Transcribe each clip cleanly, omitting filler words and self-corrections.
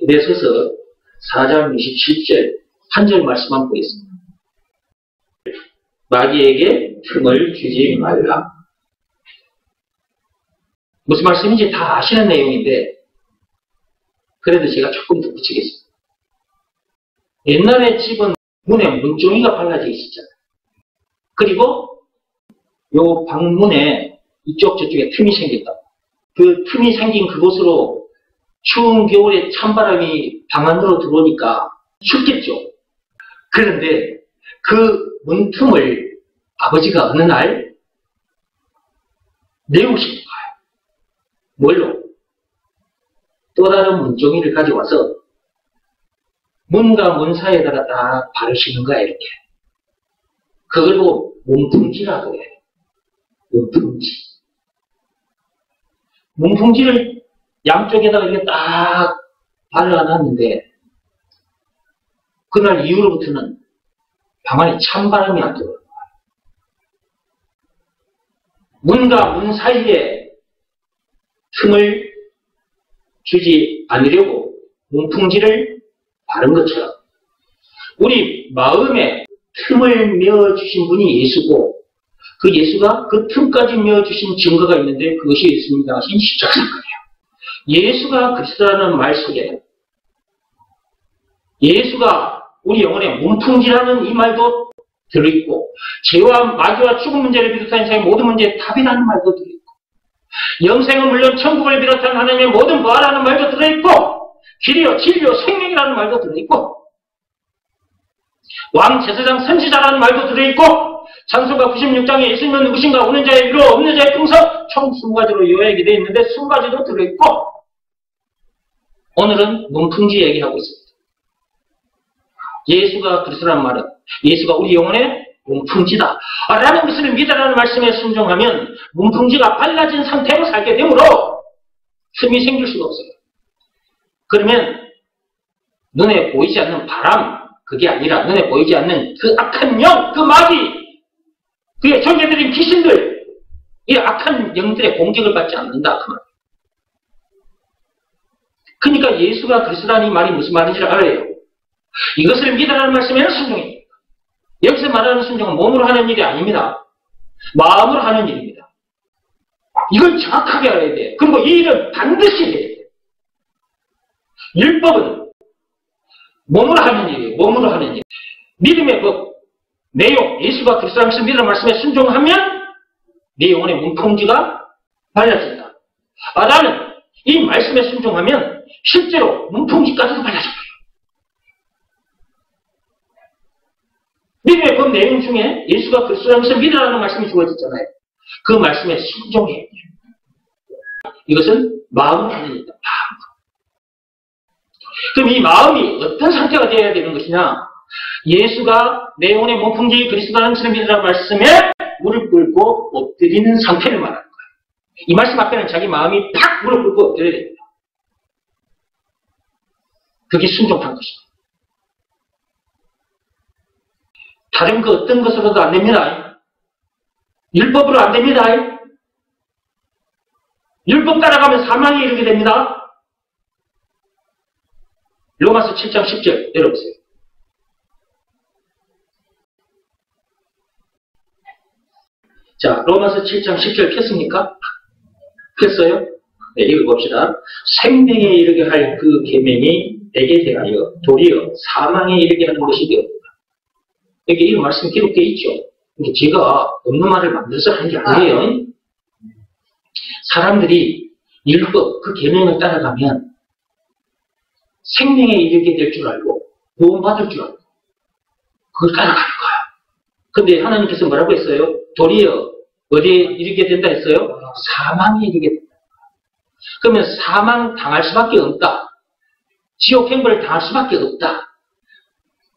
에베소서 4장 27절 한 절 말씀만 보겠습니다. 마귀에게 틈을 주지 말라. 무슨 말씀인지 다 아시는 내용인데 그래도 제가 조금 더 붙이겠습니다. 옛날에 집은 문에 문종이가 발라져 있었잖아요. 그리고 요 방문에 이쪽 저쪽에 틈이 생겼다. 그 틈이 생긴 그곳으로 추운 겨울에 찬바람이 방 안으로 들어오니까 춥겠죠. 그런데 그 문틈을 아버지가 어느 날 내우신 거예요. 뭘로? 또 다른 문종이를 가져와서 문과 문 사이에다가 딱 바르시는 거야, 이렇게. 그걸 보고 문풍지라고 해. 문풍지. 문풍지를 양쪽에다가 이렇게 딱 발라놨는데 그날 이후로부터는 방 안에 찬바람이 안 들어요. 문과 문 사이에 틈을 주지 않으려고 문풍지를 바른 것처럼 우리 마음에 틈을 메어주신 분이 예수고 그 예수가 그 틈까지 메어주신 증거가 있는데 그것이 예수님이 당하신 십자가 사건이에요. 예수가 그리스도라는 말 속에 예수가 우리 영혼에 문풍지라는 이 말도 들어있고 죄와 마귀와 죽음 문제를 비롯한 인생의 모든 문제에 답이라는 말도 들어있고 영생은 물론 천국을 비롯한 하나님의 모든 부활하는 말도 들어있고 길이요 진리요 생명이라는 말도 들어있고 왕 제사장 선지자라는 말도 들어있고 찬송가 96장에 예수님은 누구신가 오는 자의 위로 없는 자의 풍서 총 20가지로 요약이 되어 있는데 20가지도 들어있고 오늘은 문풍지 얘기하고 있습니다. 예수가 그리스도라는 말은 예수가 우리 영혼의 문풍지다 라는 것을 믿으라는 말씀에 순종하면 문풍지가 발라진 상태로 살게 되므로 틈이 생길 수가 없어요. 그러면 눈에 보이지 않는 바람 그게 아니라 눈에 보이지 않는 그 악한 영, 그 마귀 그의 존재들인 귀신들 이 악한 영들의 공격을 받지 않는다 그 말. 그러니까 예수가 그리스도라는 이 말이 무슨 말인지를 알아요. 이것을 믿으라는 말씀에는 순종입니다. 여기서 말하는 순종은 몸으로 하는 일이 아닙니다. 마음으로 하는 일입니다. 이걸 정확하게 알아야 돼요. 그리고 이 일은 반드시 해야 돼요. 율법은 몸으로 하는 일이에요. 몸으로 하는 일. 믿음의 법, 내용, 예수가 그리스도라는 것을 믿으라는 말씀에 순종하면 내 영혼의 문풍지가 발라진다. 나는 이 말씀에 순종하면 실제로 문풍지까지도 발라져요. 믿음의 법 내용 중에 예수가 그리스도라는 것을 믿으라는 말씀이 주어졌잖아요. 그 말씀에 순종해야 돼요. 이것은 마음으로 하는 일이다. 마음으로. 그럼 이 마음이 어떤 상태가 되어야 되는 것이냐? 예수가 내 영혼의 문풍지 그리스도라는 것을 믿으라는 말씀에 무릎 꿇고 엎드리는 상태를 말하는 거예요. 이 말씀 앞에는 자기 마음이 팍 무릎 꿇고 엎드려야 됩니다. 그게 순종한 것입니다. 다른 그 어떤 것으로도 안 됩니다. 율법으로 안 됩니다. 율법 따라가면 사망에 이르게 됩니다. 로마서 7장 10절 열어보세요. 자, 로마서 7장 10절 켰습니까? 켰어요? 네, 읽어봅시다. 생명에 이르게 할 그 계명이 내게 대하여 도리어 사망에 이르게 하는 것이 되었다. 여기 이 말씀 기록되어 있죠. 제가 없는 말을 만들어서 하는 게 아니에요. 사람들이 율법, 그 계명을 따라가면 생명에 이르게 될 줄 알고 구원받을 줄 알고 그걸 따라가는 거예요. 근데 하나님께서 뭐라고 했어요? 도리어 어디에 이르게 된다 했어요? 사망에 이르게 된다. 그러면 사망 당할 수밖에 없다. 지옥 행벌을 당할 수밖에 없다.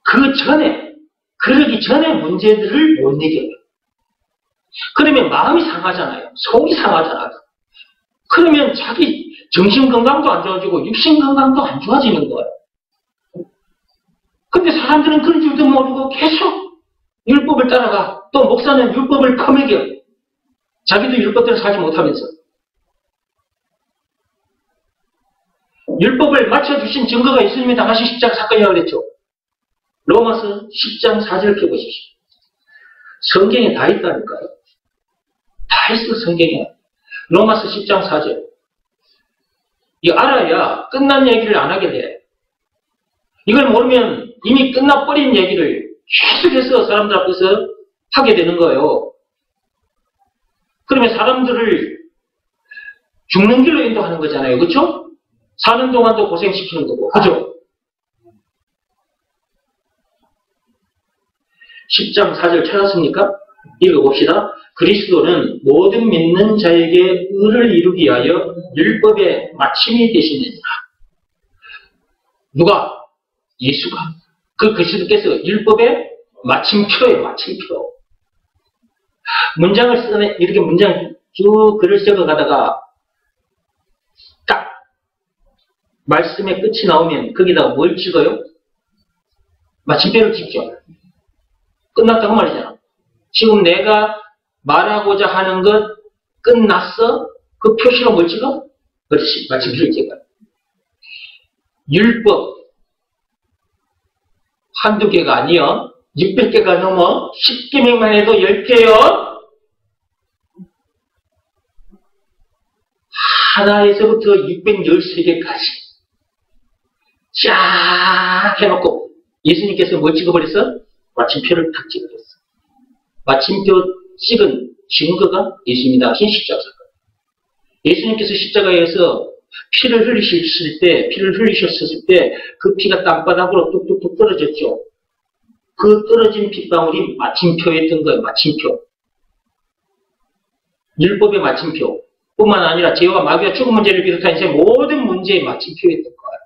그 전에 그러기 전에 문제들을 못 이겨요. 그러면 마음이 상하잖아요. 속이 상하잖아요. 그러면 자기 정신 건강도 안 좋아지고 육신 건강도 안 좋아지는 거예요. 근데 사람들은 그런 줄도 모르고 계속 율법을 따라가. 또 목사는 율법을 퍼먹여. 자기도 율법대로 살지 못하면서. 율법을 맞춰주신 증거가 예수님이 당하신 십자가 사건이라고 그랬죠. 로마서 10장 4절 펴보십시오. 성경에 다 있다니까요. 다 있어, 성경에. 로마서 10장 4절. 이거 알아야 끝난 얘기를 안 하게 돼. 이걸 모르면 이미 끝나버린 얘기를 계속해서 사람들 앞에서 하게 되는 거예요. 그러면 사람들을 죽는 길로 인도하는 거잖아요. 그렇죠? 사는 동안도 고생시키는 거고. 그죠? 10장 4절 찾았습니까? 읽어봅시다. 그리스도는 모든 믿는 자에게 의를 이루기 위하여 율법의 마침이 되시느니라. 누가? 예수가. 그 그리스도께서 율법의 마침표예요. 마침표. 문장을 쓰네. 이렇게 문장 쭉 글을 적어가다가 딱 말씀의 끝이 나오면 거기다가 뭘 찍어요? 마침표를 찍죠. 끝났다고 말이잖아. 지금 내가 말하고자 하는 것 끝났어? 그 표시로 뭘 찍어? 그렇지. 마침표를 찍어. 율법 한두 개가 아니요. 600개가 넘어 10계명만 해도 10개요. 하나에서부터 613개까지 쫙 해놓고 예수님께서 뭘 찍어버렸어? 마침표를 탁 찍어버렸어. 마침표 찍은 증거가 예수님이다 하신 십자가 사건. 예수님께서 십자가에서 피를 흘리셨을 때 그 피가 땅바닥으로 뚝뚝뚝 떨어졌죠. 그 떨어진 핏방울이 마침표였던 거예요. 마침표. 율법의 마침표. 뿐만 아니라 죄와 마귀와 죽음 문제를 비롯한 인생의 모든 문제의 마침표였던 거예요.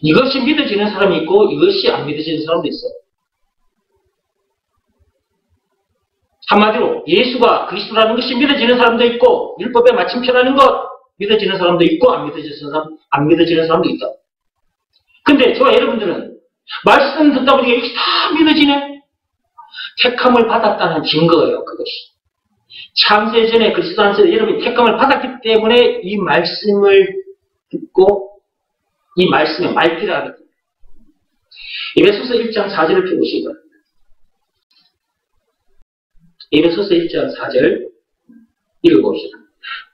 이것이 믿어지는 사람이 있고 이것이 안 믿어지는 사람도 있어요. 한마디로 예수가 그리스도라는 것이 믿어지는 사람도 있고 율법의 마침표라는 것 믿어지는 사람도 있고 안 믿어지는 사람도 있다. 근데 저와 여러분들은 말씀 듣다 보니까 이것이 다 믿어지네. 택함을 받았다는 증거예요. 그것이. 창세전에 그리스도 안에서 여러분이 택함을 받았기 때문에 이 말씀을 듣고 이 말씀의 말귀를 하게 됩니다. 에베소서 1장 4절을 펴보시기 바랍니다. 에베소서 1장 4절 읽어봅시다.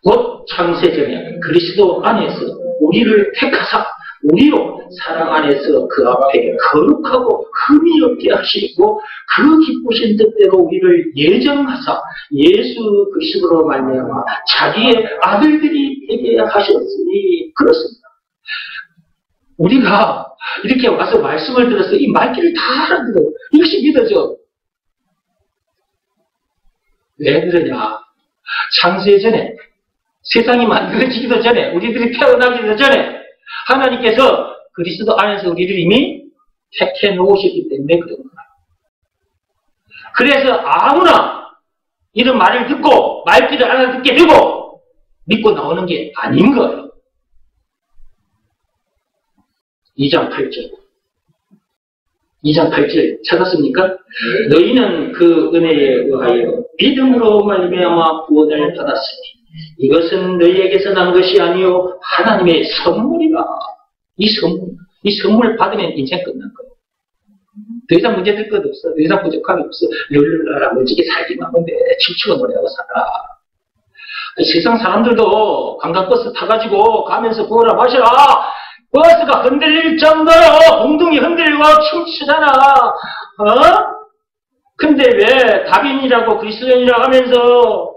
곧 창세전에 그리스도 안에서 우리를 택하사 우리로 사랑 안에서 그 앞에 거룩하고 흠이 없게 하시고 그 기쁘신 뜻대로 우리를 예정하사 예수 그리스도로 말미암아 자기의 아들들이 되게 하셨으니 그렇습니다. 우리가 이렇게 와서 말씀을 들어서 이 말귀를 다 알아들어. 이것이 믿어져. 왜 그러냐? 창세전에 세상이 만들어지기도 전에 우리들이 태어나기도 전에 하나님께서 그리스도 안에서 우리를 이미 택해 놓으셨기 때문에 그런 거예요. 그래서 아무나 이런 말을 듣고 말귀를 알아듣게 되고 믿고 나오는 게 아닌 거예요. 2장 8절. 2장 8절 찾았습니까? 너희는 그 은혜에 의하여 믿음으로 말미암아 구원을 받았으니 이것은 너희에게서 난 것이 아니요 하나님의 선물이라. 이 선물 받으면 인생 끝난 거예요. 더 이상 문제 될 것 없어. 더 이상 부족함이 없어. 룰루라라 멋지게 살기만 하면 돼. 춤추고 노래하고 살아. 세상 사람들도 관광버스 타가지고 가면서 부어라 마셔라. 버스가 흔들릴 정도로 엉덩이 흔들고 춤추잖아. 근데 왜 다빈이라고 그리스도인이라고 하면서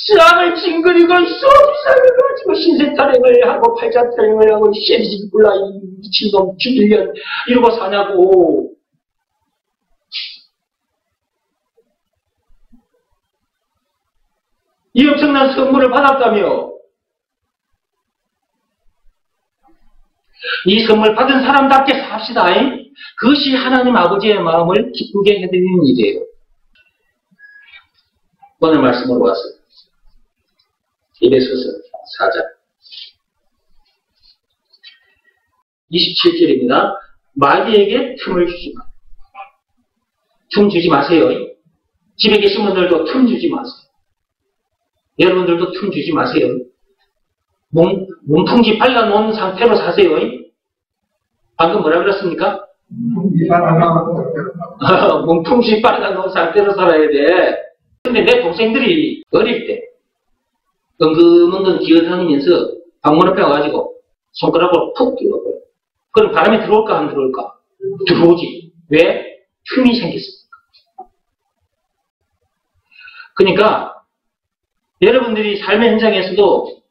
쌈을 찡그리고 소비상을 가지고 신세 타령을 하고 팔자 타령을 하고 쉐리지 불라 이 미친놈 죽이려면 이러고 사냐고. 이 엄청난 선물을 받았다며. 이 선물 받은 사람답게 삽시다. 그것이 하나님 아버지의 마음을 기쁘게 해드리는 일이에요. 오늘 말씀으로 왔어요. 에베소서 4장 27절입니다. 마귀에게 틈을 주지 마. 틈 주지 마세요. 집에 계신 분들도 틈 주지 마세요. 여러분들도 틈 주지 마세요. 몸풍지 발라놓은 상태로 사세요. 방금 뭐라 그랬습니까? 몸풍지 발라놓은 상태로 살아야 돼. 근데 내 동생들이 어릴 때 은근은근 기어다니면서 방문 앞에 와가지고 손가락으로 푹 뚫어버려. 그럼 바람이 들어올까 안 들어올까? 들어오지. 왜? 틈이 생겼으니까. 그러니까 여러분들이 삶의 현장에서도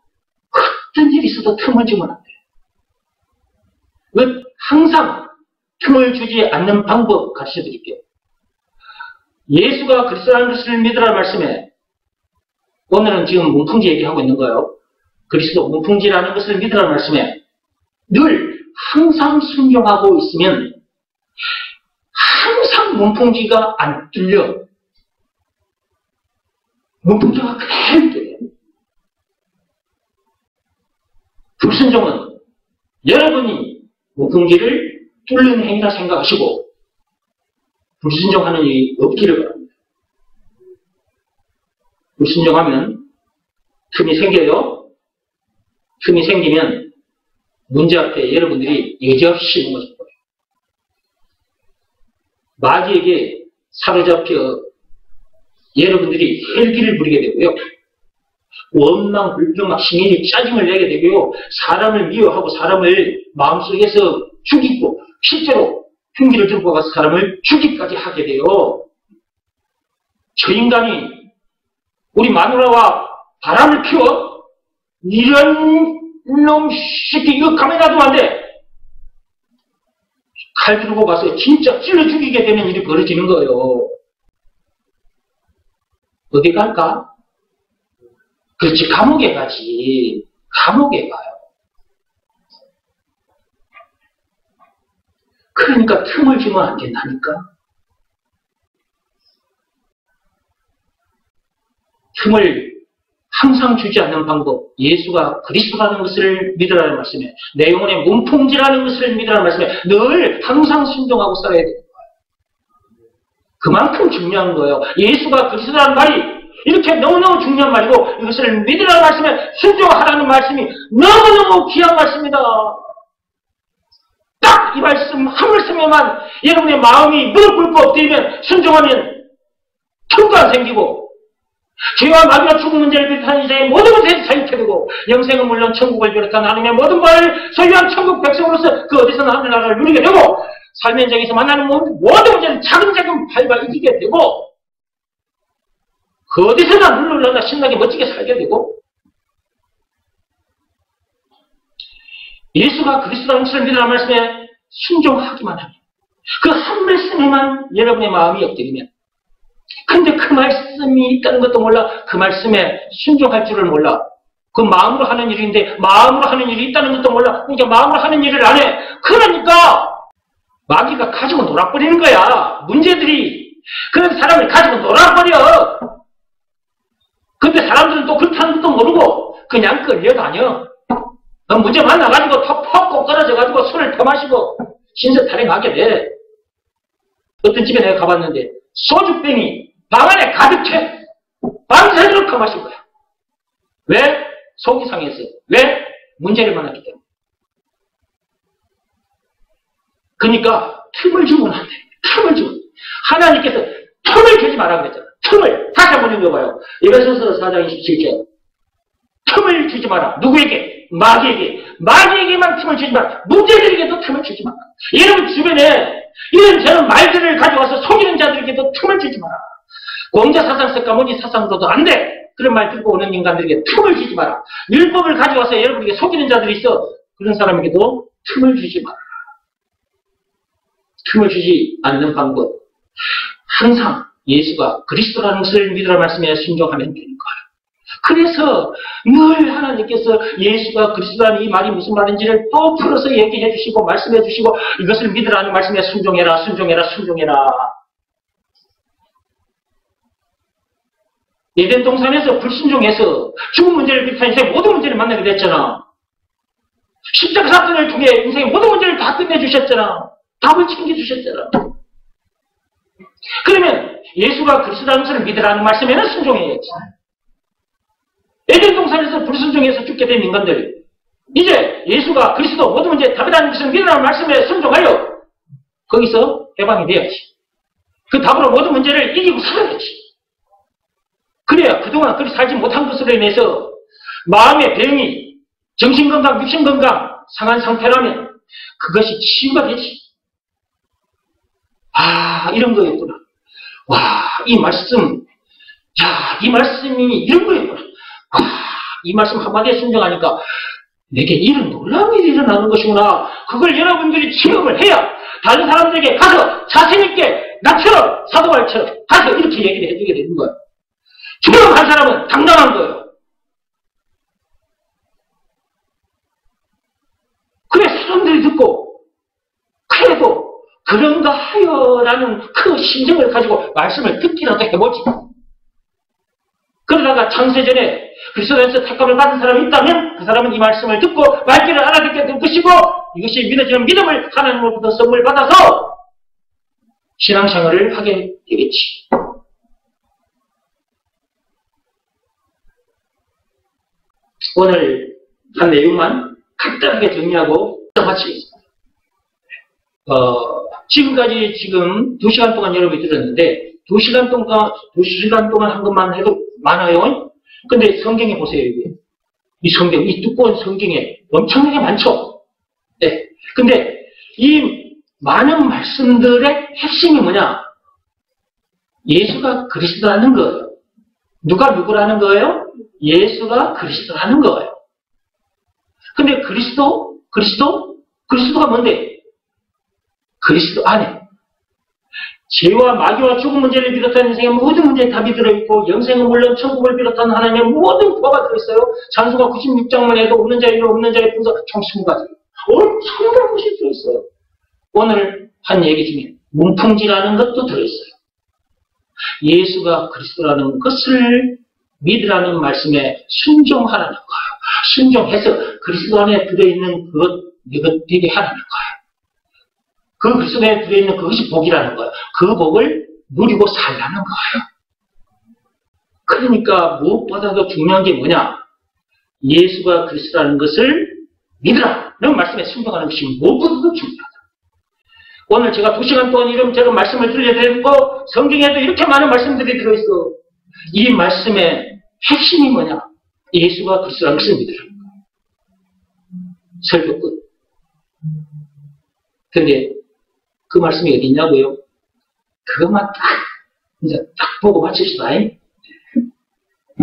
어떤 일이 있어도 틈을 주면 안 돼요. 항상 틈을 주지 않는 방법 가르쳐 드릴게요. 예수가 그리스도라는 것을 믿으라는 말씀에 오늘은 지금 문풍지 얘기하고 있는 거예요. 그리스도 문풍지라는 것을 믿으라는 말씀에 늘 항상 순종하고 있으면 항상 문풍지가 안 뚫려. 문풍지가 그대로 뚫려요. 불순종은 여러분이 문풍지를 뚫는 행위라 생각하시고 불순종하는 일이 없기를 바랍니다. 불순종하면 틈이 생겨요. 틈이 생기면 문제 앞에 여러분들이 여지없이 넘어질 거예요. 마귀에게 사로잡혀 여러분들이 헬기를 부리게 되고요. 원망, 불평, 신이 짜증을 내게 되고요. 사람을 미워하고 사람을 마음속에서 죽이고 실제로 흉기를 들고 가서 사람을 죽이기까지 하게 돼요. 저 인간이 우리 마누라와 바람을 피워? 이런 놈 새끼 이거 가만히 놔두면 안 돼. 칼 들고 가서 진짜 찔러 죽이게 되는 일이 벌어지는 거예요. 어디 갈까? 그렇지, 감옥에 가지. 감옥에 가요. 그러니까 틈을 주면 안 된다니까. 틈을 항상 주지 않는 방법, 예수가 그리스도라는 것을 믿으라는 말씀에, 내 영혼의 몸풍지라는 것을 믿으라는 말씀에 늘 항상 순종하고 살아야 되는 거예요. 그만큼 중요한 거예요. 예수가 그리스도라는 말이 이렇게 너무너무 중요한 말이고 이것을 믿으라는 말씀에 순종하라는 말씀이 너무너무 귀한 말씀이다. 딱 이 말씀 한 말씀에만 여러분의 마음이 무릎 꿇고 엎드리면 순종하면 틈도 안 생기고 죄와 마귀와 죽음 문제를 비롯한 이세의 모든 것에 자유케 되고 영생은 물론 천국을 비롯한 하나님의 모든 것을 소유한 천국 백성으로서 그 어디서나 하늘나라를 누리게 되고 삶의 현장에서 만나는 모든 문제는 차근차근 밟아 이기게 되고 그 어디서나 룰루랄라 신나게 멋지게 살게 되고 예수가 그리스도라는 것을 믿으라는 말씀에 순종하기만 하면 그 한 말씀에만 여러분의 마음이 엎드리면 근데 그 말씀이 있다는 것도 몰라 그 말씀에 순종할 줄을 몰라 그 마음으로 하는 일인데 마음으로 하는 일이 있다는 것도 몰라 그러니까 마음으로 하는 일을 안 해 그러니까 마귀가 가지고 놀아버리는 거야 문제들이 그런 사람을 가지고 놀아버려 근데 사람들은 또 그렇다는 것도 모르고 그냥 끌려다녀 문제 만나가지고 턱 꼬꾸라져가지고 술을 퍼마시고 신세 탈행하게 돼. 어떤 집에 내가 가봤는데 소주병이 방 안에 가득 채 밤새도록 퍼마신 거야. 왜? 속이 상해서. 왜? 문제를 만났기 때문에. 그러니까 틈을 주면 안 돼. 틈을 주면. 하나님께서 틈을 주지 말라고 그랬잖아. 틈을. 다시 한번 읽어봐요. 에베소서 4장 27절. 틈을 주지 마라. 누구에게? 마귀에게만 틈을 주지 마라. 문제들에게도 틈을 주지 마라. 여러분 주변에 이런저런 말들을 가져와서 속이는 자들에게도 틈을 주지 마라. 공자 사상 석가모니 사상으로도 안 돼. 그런 말 듣고 오는 인간들에게 틈을 주지 마라. 율법을 가져와서 여러분에게 속이는 자들이 있어. 그런 사람에게도 틈을 주지 마라. 틈을 주지 않는 방법. 항상 예수가 그리스도라는 것을 믿으라 말씀에 순종하면 되는 거예요. 그래서 늘 하나님께서 예수가 그리스도라는 이 말이 무슨 말인지를 또 풀어서 얘기해 주시고 말씀해 주시고 이것을 믿으라는 말씀에 순종해라 순종해라 순종해라. 에덴 동산에서 불순종해서 죽은 문제를 비롯한 인생의 모든 문제를 만나게 됐잖아. 십자가 사건을 통해 인생의 모든 문제를 다 끝내주셨잖아. 답을 챙겨주셨잖아. 그러면 예수가 그리스도라는 것을 믿으라는 말씀에는 순종해야지. 에덴 동산에서 불순종해서 죽게 된 인간들, 이제 예수가 그리스도 모든 문제에 답이라는 것을 믿으라는 말씀에 순종하여 거기서 해방이 돼야지. 그 답으로 모든 문제를 이기고 살아야지. 그래야 그동안 그리 살지 못한 것으로 인해서 마음의 병이 정신건강, 육신건강 상한 상태라면 그것이 치유가 되지. 아, 이런 거였구나. 와, 이 말씀, 야, 이 말씀이 이런 거였구나. 와, 이 말씀 한마디에 순종하니까 내게 이런 놀라운 일이 일어나는 것이구나. 그걸 여러분들이 체험을 해야 다른 사람들에게 가서 자신있게 나처럼 사도발처럼 가서 이렇게 얘기를 해주게 되는 거예요. 체험한 사람은 당당한 거예요. 그래 사람들이 듣고 그래도 그런가 하여라는 그 심정을 가지고 말씀을 듣기라도 해보지. 그러다가 창세전에 그리스도에서 택감을 받은 사람이 있다면 그 사람은 이 말씀을 듣고 말귀를 알아듣게 될 것이고 이것이 믿어지는 믿음을 하나님으로부터 선물 받아서 신앙생활을 하게 되겠지. 오늘 한 내용만 간단하게 정리하고 마치겠습니다. 지금까지 지금 2시간 동안 여러분이 들었는데 2시간 동안 한 것만 해도 많아요. 근데 성경에 보세요. 이 성경, 이 두꺼운 성경에 엄청나게 많죠. 네. 근데 이 많은 말씀들의 핵심이 뭐냐? 예수가 그리스도라는 거예요. 누가 누구라는 거예요? 예수가 그리스도라는 거예요. 근데 그리스도가 뭔데? 그리스도 안에 죄와 마귀와 죽음 문제를 비롯한 인생의 모든 문제에 답이 들어있고 영생은 물론 천국을 비롯한 하나님의 모든 구호가 들어있어요. 찬송가 96장만 해도 없는 자의 일, 없는 자의 분석 총 20가지. 엄청난 것이 들어있어요. 오늘 한 얘기 중에 문풍지라는 것도 들어있어요. 예수가 그리스도라는 것을 믿으라는 말씀에 순종하라는 거예요. 순종해서 그리스도 안에 들어있는 그것 되게 하라는 거예요. 그 그리스도 안에 들어있는 그것이 복이라는 거예요. 그 복을 누리고 살라는 거예요. 그러니까 무엇보다도 중요한 게 뭐냐? 예수가 그리스도라는 것을 믿으라는 말씀에 순종하는 것이 무엇보다도 중요하다. 오늘 제가 2시간 동안 이런 제가 말씀을 들려드리고 성경에도 이렇게 많은 말씀들이 들어있어. 이 말씀의 핵심이 뭐냐? 예수가 그리스도라는 것을 믿으라는 거예요. 설교 끝. 근데 그 말씀이 어디 있냐고요? 그것만 이제 딱 보고 마칩시다.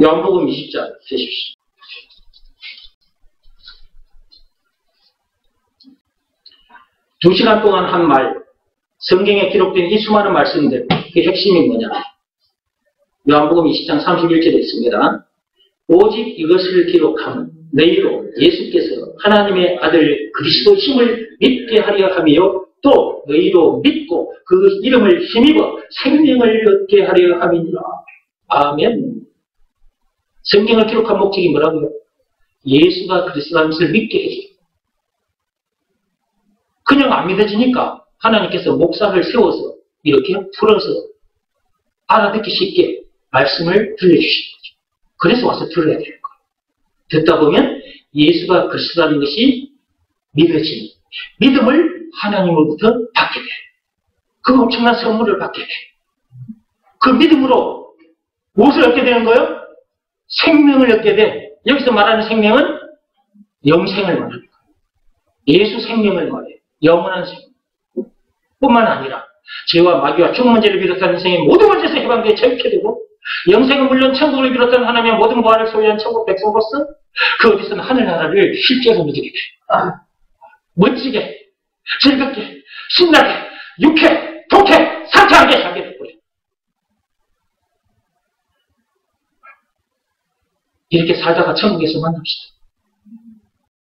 요한복음 20장 되십시오. 두 시간 동안 한 말, 성경에 기록된 이 수많은 말씀들, 그 핵심이 뭐냐? 요한복음 20장 31절에 있습니다. 오직 이것을 기록함은 너희로 예수께서 하나님의 아들 그리스도심을 믿게 하려 하며 또 너희로 믿고 그 이름을 힘입어 생명을 얻게 하려 함이니라. 아멘. 성경을 기록한 목적이 뭐라고요? 예수가 그리스도라는 것을 믿게 해주고 그냥 안 믿어지니까 하나님께서 목사를 세워서 이렇게 풀어서 알아듣기 쉽게 말씀을 들려주시는 거죠. 그래서 와서 들어야 되는 거예요. 듣다 보면 예수가 그리스도라는 것이 믿어지는 믿음을 하나님으로부터 받게 돼. 그 엄청난 선물을 받게 돼. 그 믿음으로 무엇을 얻게 되는 거예요? 생명을 얻게 돼. 여기서 말하는 생명은 영생을 말하는 거예요. 예수 생명을 말해요. 영원한 생명. 뿐만 아니라 죄와 마귀와 죽음 문제를 비롯한 인생의 모든 문제에서 해방되어 자유케 되고 영생은 물론 천국을 비롯한 하나님의 모든 보화를 소유한 천국 백성으로서 그 어디서는 하늘나라를 실제로 누리게 돼. 멋지게 즐겁게, 신나게, 유쾌, 독해, 상쾌하게 살게 될 거예요. 이렇게 살다가 천국에서 만납시다.